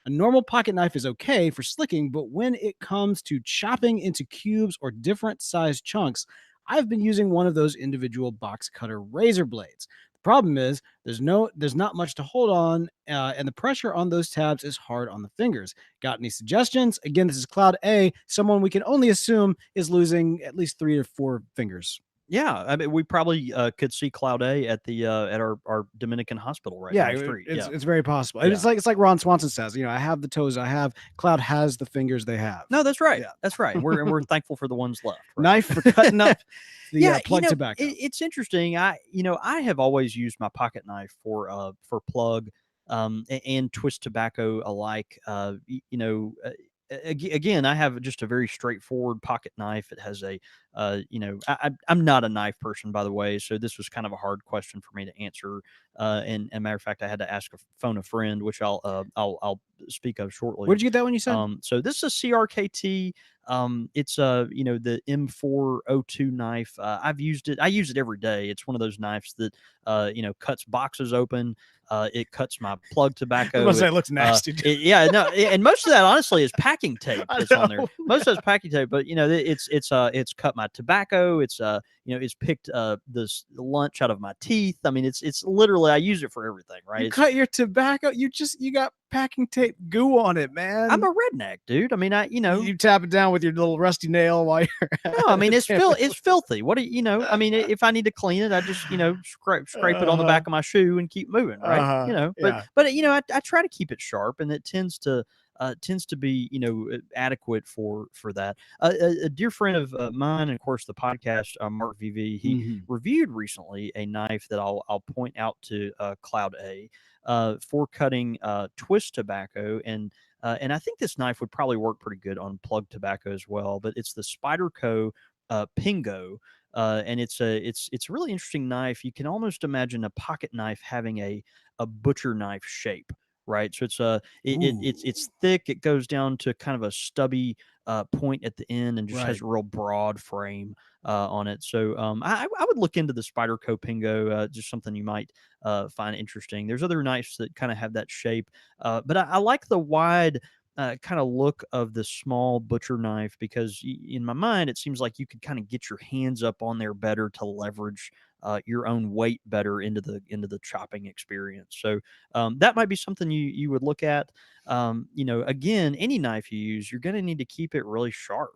A normal pocket knife is okay for slicking, but when it comes to chopping into cubes or different sized chunks, I've been using one of those individual box cutter razor blades. The problem is there's not much to hold on, and the pressure on those tabs is hard on the fingers. Got any suggestions? Again, this is Cloud A, someone we can only assume is losing at least 3 to 4 fingers. Yeah, I mean, we probably could see Cloud A at our Dominican hospital right Yeah, down the street. Yeah, it's very possible. And yeah. it's like Ron Swanson says, I have the toes I have. Cloud has the fingers they have. No, that's right. Yeah. That's right. We're thankful for the ones left. Knife for cutting Right. up the Yeah, plug tobacco. it's interesting. I have always used my pocket knife for plug, and twist tobacco alike. Again, I have just a very straightforward pocket knife. It has I'm not a knife person, by the way, so this was kind of a hard question for me to answer. And matter of fact, I had to phone a friend, which I'll speak of Where'd shortly. you get that one you said? So this is a CRKT. It's the M402 knife. I've used it. I use it every day. It's one of those knives that cuts boxes open. It cuts my plug I was gonna tobacco. say it looks nasty. Yeah, no, and most of that honestly is packing tape I that's on there. know. Most of that's packing tape, but it's cut my tobacco. It's picked this lunch out of my teeth. I mean, it's literally I use it for everything, right? You cut your tobacco. You got packing tape goo on it, I'm man. a redneck, dude. I mean, You tap it down with your little rusty nail while you're no, I mean at it. it's filthy. What do I mean, if I need to clean it, I just scrape it on the Uh-huh. back of my shoe and keep moving, right? Uh-huh. But Yeah. I try to keep it sharp, and it tends to be adequate for that. A dear friend of mine, and of course the podcast, Mark VV, he Mhm. reviewed recently a knife that I'll point out to Cloud A for cutting twist tobacco, and I think this knife would probably work pretty good on plug tobacco as well. But it's the Spyderco Pingo, and it's a really interesting knife. You can almost imagine a pocket knife having a butcher knife shape, right? So it's Ooh. thick. It goes down to kind of a stubby point at the end, and just has Right. a real broad frame on it. So I would look into the Spyderco Pingo, just something you might find interesting. There's other knives that kind of have that shape, but I like the wide kind of look of the small butcher knife because in my mind it seems like you could kind of get your hands up on there better to leverage your own weight better into the chopping experience. So that might be something you would look at. Again, any knife you use, you're going to need to keep it really sharp.